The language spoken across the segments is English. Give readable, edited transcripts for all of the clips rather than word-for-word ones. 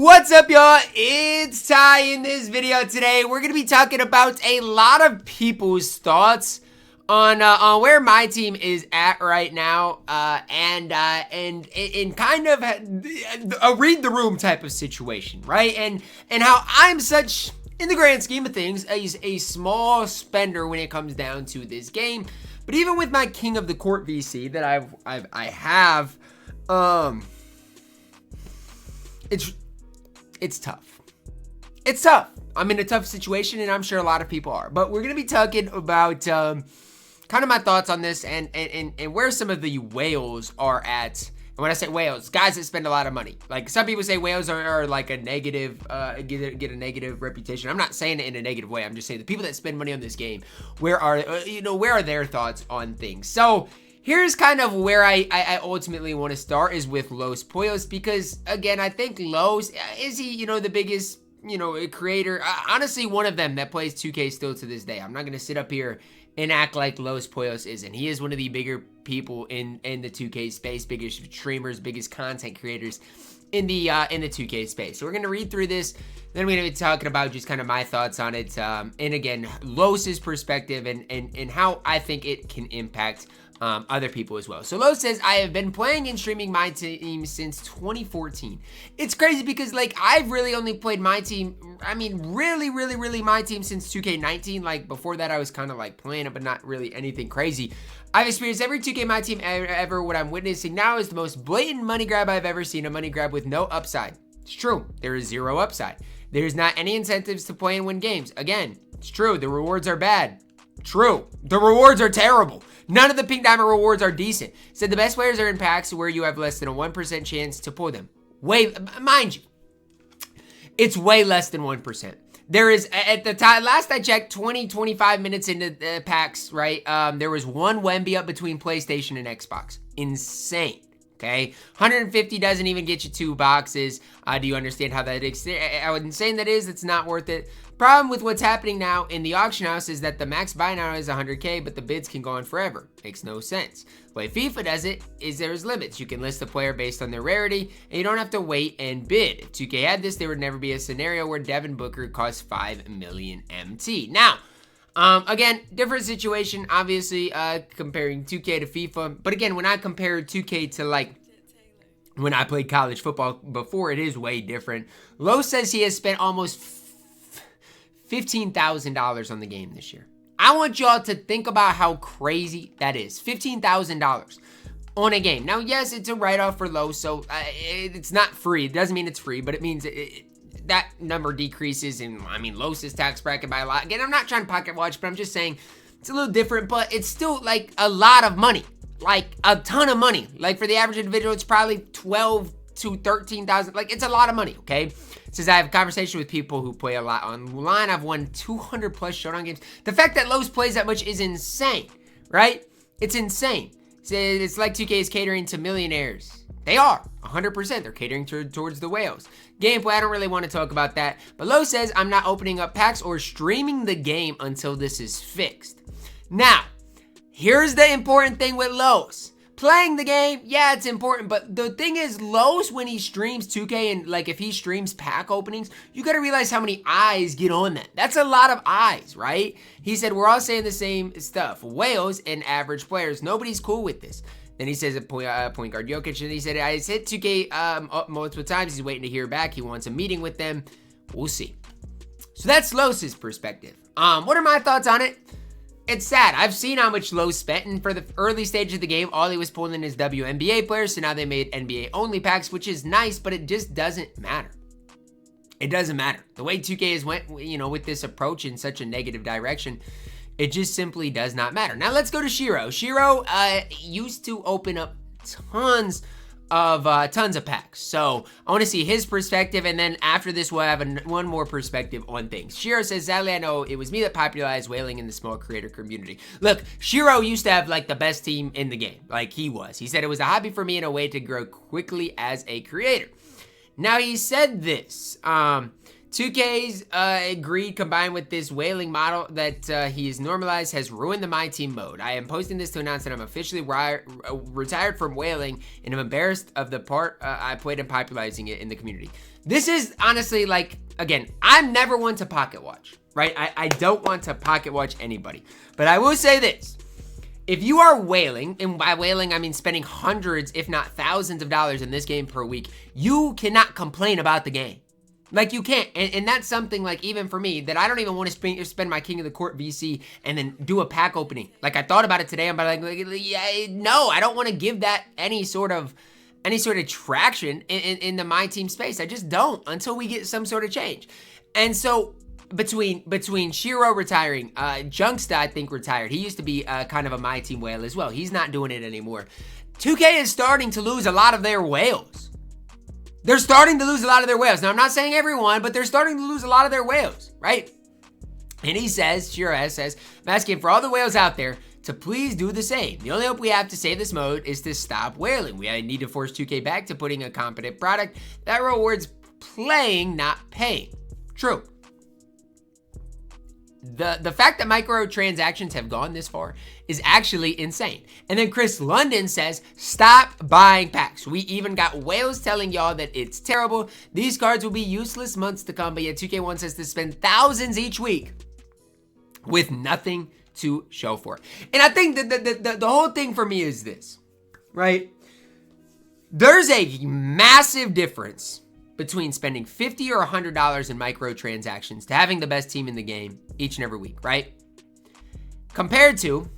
What's up, y'all? It's Ty. In this video today, we're going to be talking about a lot of people's thoughts on where my team is at right now, and in kind of a read the room type of situation, right? And how I'm such, in the grand scheme of things, a small spender when it comes down to this game. But even with my King of the Court VC that I have, it's tough. It's tough. I'm in a tough situation, and I'm sure a lot of people are. But we're going to be talking about kind of my thoughts on this and where some of the whales are at. And when I say whales, guys that spend a lot of money. Like, some people say whales are like a negative, get a negative reputation. I'm not saying it in a negative way. I'm just saying the people that spend money on this game, where are their thoughts on things? So here's kind of where I ultimately want to start, is with Los Pollos, because again, I think Los, is he, the biggest, creator? Honestly, one of them that plays 2K still to this day. I'm not going to sit up here and act like Los Pollos isn't. He is one of the bigger people in the 2K space, biggest streamers, biggest content creators in the 2K space. So we're going to read through this, then we're going to be talking about just kind of my thoughts on it, and again, Los's perspective and how I think it can impact other people as well. So Los says, I have been playing and streaming my team since 2014. It's crazy because, like, I've really only played my team, really my team since 2K19. Like, before that, I was kind of like playing it, but not really anything crazy. I've experienced every 2K my team ever. What I'm witnessing now is the most blatant money grab I've ever seen, a money grab with no upside. It's true. There is zero upside. There's not any incentives to play and win games. Again, it's true. The rewards are bad. True. The rewards are terrible. None of the pink diamond rewards are decent. Said the best players are in packs where you have less than a 1% chance to pull them. Mind you, it's way less than 1%. There is, at the time, last I checked, 25 minutes into the packs, right? There was one Wemby up between PlayStation and Xbox. Insane. Okay, 150 doesn't even get you 2 boxes. Do you understand how that how insane that is? It's not worth it. Problem with what's happening now in the auction house is that the max buy now is 100K, but the bids can go on forever. Makes no sense. The way FIFA does it is there's limits. You can list a player based on their rarity, and you don't have to wait and bid. If 2K had this, there would never be a scenario where Devin Booker costs 5 million MT. Now, again, different situation, obviously, comparing 2K to FIFA. But again, when I compare 2K to, like, when I played college football before, it is way different. Lo says he has spent almost $15,000 on the game this year. I want y'all to think about how crazy that is. $15,000 on a game. Now, yes, it's a write-off for Lo, so it's not free. It doesn't mean it's free, but it means that number decreases, and Los's tax bracket by a lot. Again, I'm not trying to pocket watch, but I'm just saying it's a little different, but it's still like a lot of money, like a ton of money. Like, for the average individual, it's probably 12 to 13,000. Like, it's a lot of money. Okay, it says I have a conversation with people who play a lot online. I've won 200 plus showdown games. The fact that Los plays that much is insane, right? It's insane. It's like 2K is catering to millionaires. They are 100%. They're catering towards the whales. Gameplay, I don't really want to talk about that. But Lo says, I'm not opening up packs or streaming the game until this is fixed. Now, here's the important thing with Los. Playing the game, yeah, it's important. But the thing is, Los, when he streams 2K, and like if he streams pack openings, you got to realize how many eyes get on that. That's a lot of eyes, right? He said, we're all saying the same stuff. Whales and average players. Nobody's cool with this. Then he says point guard Jokic, and he said, I hit 2K up multiple times. He's waiting to hear back. He wants a meeting with them. We'll see. So that's Los's perspective. What are my thoughts on it? It's sad. I've seen how much Los spent, and for the early stage of the game, all he was pulling is WNBA players, so now they made NBA only packs, which is nice, but it just doesn't matter. It doesn't matter. The way 2K has went, with this approach in such a negative direction, it just simply does not matter. Now let's go to Shiro. Shiro used to open up tons of packs. So I want to see his perspective, and then after this we'll have one more perspective on things. Shiro says, sadly, I know it was me that popularized whaling in the small creator community. Look, Shiro used to have like the best team in the game. Like, he was. He said it was a hobby for me and a way to grow quickly as a creator. Now, he said this. 2K's greed combined with this whaling model that he has normalized has ruined the MyTEAM mode. I am posting this to announce that I'm officially retired from whaling, and I'm embarrassed of the part I played in popularizing it in the community. This is honestly like, again, I'm never one to pocket watch, right? I don't want to pocket watch anybody. But I will say this. If you are whaling, and by whaling, I mean spending hundreds, if not thousands of dollars in this game per week, you cannot complain about the game. Like, you can't. And that's something, like, even for me, that I don't even want to spend my King of the Court VC and then do a pack opening. Like, I thought about it today. I'm like, yeah, no, I don't want to give that any sort of traction in the MyTEAM space. I just don't, until we get some sort of change. And so between Shiro retiring, Junksta, I think, retired. He used to be kind of a MyTEAM whale as well. He's not doing it anymore. 2K is starting to lose a lot of their whales. They're starting to lose a lot of their whales. Now, I'm not saying everyone, but they're starting to lose a lot of their whales, right? And he says, Shiro says, I'm asking for all the whales out there to please do the same. The only hope we have to save this mode is to stop whaling. We need to force 2K back to putting a competent product that rewards playing, not paying. True. The fact that microtransactions have gone this far is actually insane. And then Chris London says, stop buying packs. We even got whales telling y'all that it's terrible. These cards will be useless months to come, but yet 2K wants us to spend thousands each week with nothing to show for it. And I think that the whole thing for me is this, right? There's a massive difference between spending $50 or $100 in microtransactions to having the best team in the game each and every week, right? Compared to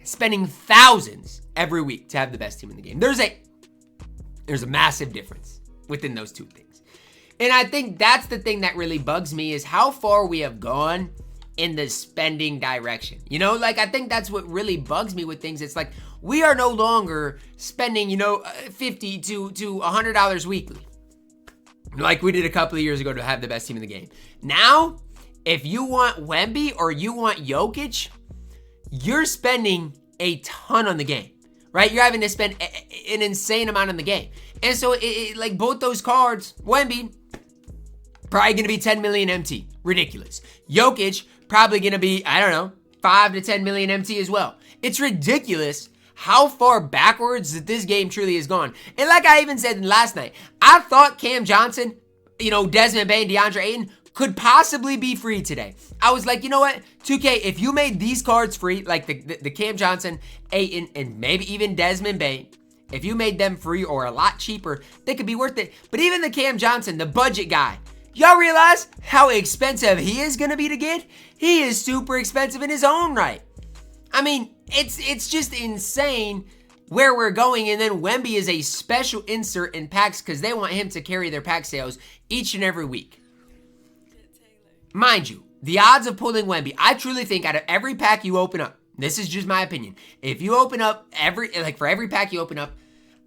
spending thousands every week to have the best team in the game. There's a massive difference within those two things. And I think that's the thing that really bugs me, is how far we have gone in the spending direction. You know, like, I think that's what really bugs me with things. It's like, we are no longer spending, $50 to $100 weekly, like we did a couple of years ago to have the best team in the game. Now, if you want Wemby or you want Jokic, you're spending a ton on the game, right? You're having to spend an insane amount on the game. And so, like, both those cards, Wemby, probably going to be 10 million MT. Ridiculous. Jokic, probably going to be, I don't know, 5 to 10 million MT as well. It's ridiculous how far backwards that this game truly has gone. And like I even said last night, I thought Cam Johnson, Desmond Bane, DeAndre Ayton could possibly be free today. I was like, you know what, 2K, if you made these cards free, like the Cam Johnson, Ayton, and maybe even Desmond Bane, if you made them free or a lot cheaper, they could be worth it. But even the Cam Johnson, the budget guy, y'all realize how expensive he is going to be to get? He is super expensive in his own right. I mean, it's just insane where we're going. And then Wemby is a special insert in packs because they want him to carry their pack sales each and every week. Mind you, the odds of pulling Wemby, I truly think out of every pack you open up, this is just my opinion, if you open up for every pack you open up,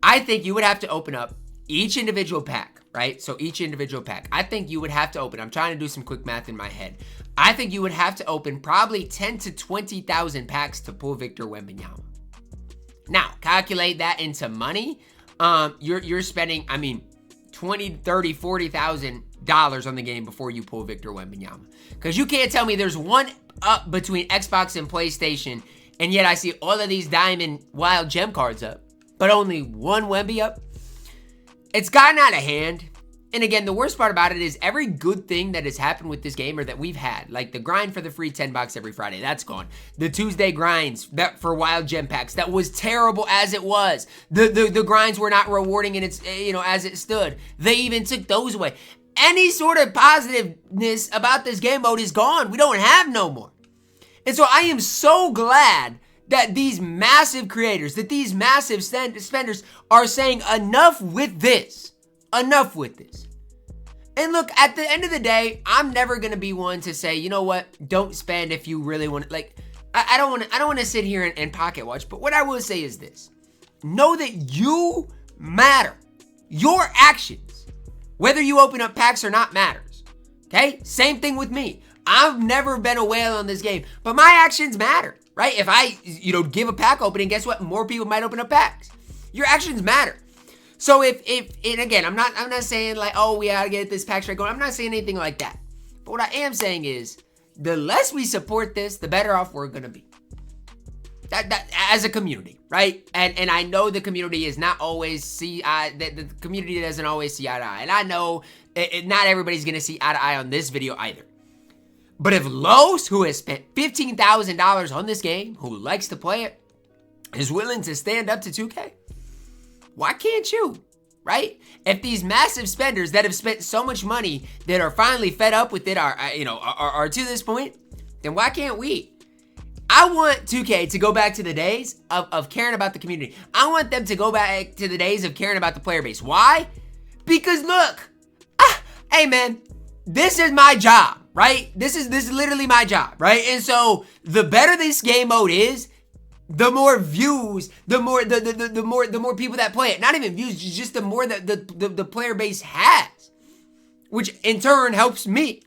I think you would have to open up each individual pack, right? So each individual pack, I think you would have to open, I'm trying to do some quick math in my head. I think you would have to open probably 10 to 20,000 packs to pull Victor Wembanyama. Now, calculate that into money. You're spending, I mean, $20,000, $30,000, $40,000 on the game before you pull Victor Wembanyama. Because you can't tell me there's one up between Xbox and PlayStation, and yet I see all of these Diamond Wild Gem cards up, but only one Wemby up. It's gotten out of hand. And again, the worst part about it is every good thing that has happened with this game or that we've had, like the grind for the free $10 every Friday, that's gone. The Tuesday grinds that for wild gem packs, that was terrible as it was. The grinds were not rewarding in its, as it stood. They even took those away. Any sort of positiveness about this game mode is gone. We don't have no more. And so I am so glad that these massive creators, that these massive spenders are saying enough with this. Enough with this. And look, at the end of the day, I'm never going to be one to say, you know what, don't spend if you really want to. Like, I don't want to sit here and pocket watch, but what I will say is this. Know that you matter. Your actions, whether you open up packs or not, matters. Okay? Same thing with me. I've never been a whale on this game, but my actions matter, right? If I, give a pack opening, guess what? More people might open up packs. Your actions matter. So and again, I'm not saying like, oh, we gotta get this pack straight going. I'm not saying anything like that. But what I am saying is, the less we support this, the better off we're gonna be. That as a community, right? And I know the community is not always the community doesn't always see eye to eye. And I know not everybody's going to see eye to eye on this video either. But if Los, who has spent $15,000 on this game, who likes to play it, is willing to stand up to 2K, why can't you? Right? If these massive spenders that have spent so much money that are finally fed up with it are to this point, then why can't we? I want 2K to go back to the days of caring about the community. I want them to go back to the days of caring about the player base. Why? Because look, hey man, this is my job, right? This is literally my job, right? And so the better this game mode is, the more views, the more people that play it. Not even views, just the more that the player base has, which in turn helps me.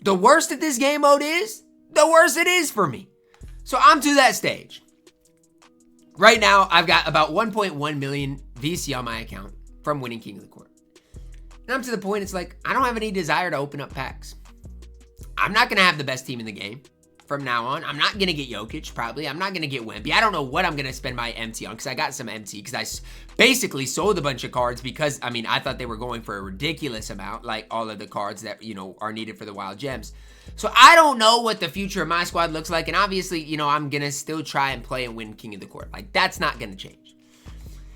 The worse that this game mode is, the worse it is for me. So I'm to that stage. Right now, I've got about 1.1 million VC on my account from winning King of the Court. And I'm to the point, it's like, I don't have any desire to open up packs. I'm not going to have the best team in the game from now on. I'm not going to get Jokic, probably. I'm not going to get Wemby. I don't know what I'm going to spend my MT on, because I got some MT, because I basically sold a bunch of cards because, I thought they were going for a ridiculous amount, like all of the cards that, are needed for the Wild Gems. So I don't know what the future of my squad looks like, and obviously, I'm going to still try and play and win King of the Court. Like, that's not going to change.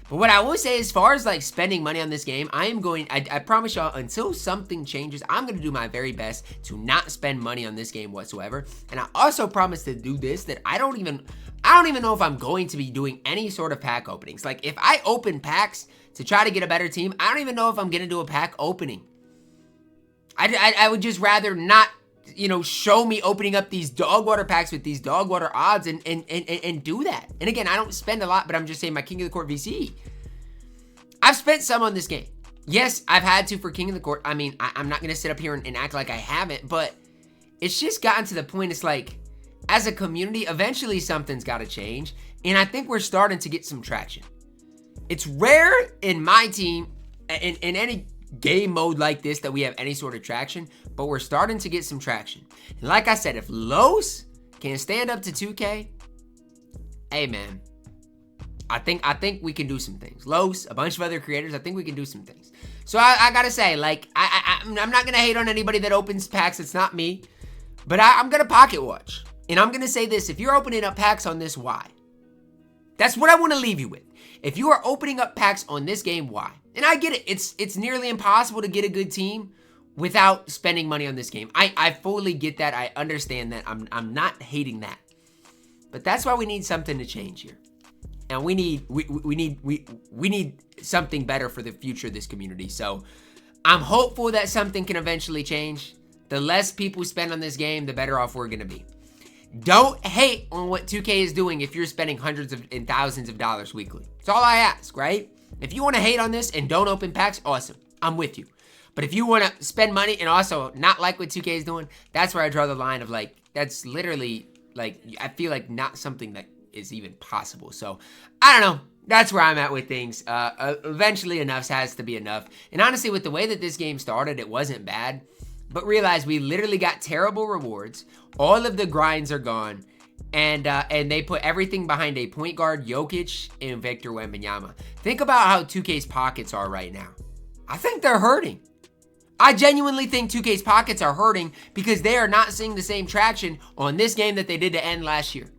But what I will say, as far as like spending money on this game, I promise y'all, until something changes, I'm going to do my very best to not spend money on this game whatsoever. And I also promise to do this, that I don't even know if I'm going to be doing any sort of pack openings. Like, if I open packs to try to get a better team, I don't even know if I'm going to do a pack opening. I would just rather not, show me opening up these dog water packs with these dog water odds and do that. And again, I don't spend a lot, but I'm just saying my King of the Court VC. I've spent some on this game. Yes, I've had to for King of the Court. I'm not going to sit up here and act like I haven't, but it's just gotten to the point, it's like, as a community, eventually something's got to change. And I think we're starting to get some traction. It's rare in my team, in any game mode like this, that we have any sort of traction, but we're starting to get some traction. And like I said, if Los can stand up to 2K, hey man, I think we can do some things. Los, a bunch of other creators, I think we can do some things. So I gotta say, like, I'm not gonna hate on anybody that opens packs. It's not me, but I'm gonna pocket watch. And I'm gonna say this: if you're opening up packs on this, why? That's what I want to leave you with. If you are opening up packs on this game, why? And I get it. It's nearly impossible to get a good team without spending money on this game. I fully get that. I understand that. I'm not hating that. But that's why we need something to change here. And we need something better for the future of this community. So I'm hopeful that something can eventually change. The less people spend on this game, the better off we're going to be. Don't hate on what 2K is doing if you're spending hundreds and thousands of dollars weekly. That's all I ask, right? If you want to hate on this and don't open packs, awesome. I'm with you. But if you want to spend money and also not like what 2K is doing, that's where I draw the line of, like, that's literally, like, I feel like not something that is even possible. So, I don't know. That's where I'm at with things. Eventually, enough has to be enough. And honestly, with the way that this game started, it wasn't bad. But realize we literally got terrible rewards. All of the grinds are gone. And they put everything behind a point guard, Jokic, and Victor Wembanyama. Think about how 2K's pockets are right now. I think they're hurting. I genuinely think 2K's pockets are hurting because they are not seeing the same traction on this game that they did to end last year.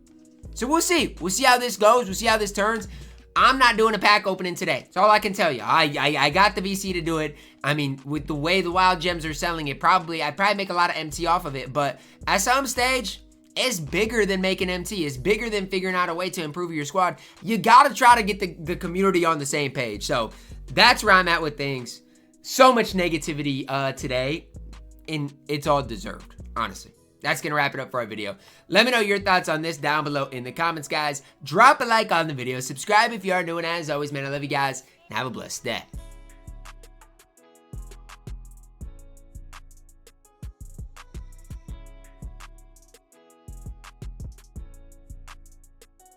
So we'll see. We'll see how this goes. We'll see how this turns. I'm not doing a pack opening today. That's all I can tell you. I got the VC to do it. With the way the Wild Gems are selling it, I'd probably make a lot of MT off of it. But at some stage, it's bigger than making MT. It's bigger than figuring out a way to improve your squad. You got to try to get the community on the same page. So that's where I'm at with things. So much negativity today, and it's all deserved, honestly. That's going to wrap it up for our video. Let me know your thoughts on this down below in the comments, guys. Drop a like on the video. Subscribe if you are new, and as always, man, I love you guys, and have a blessed day.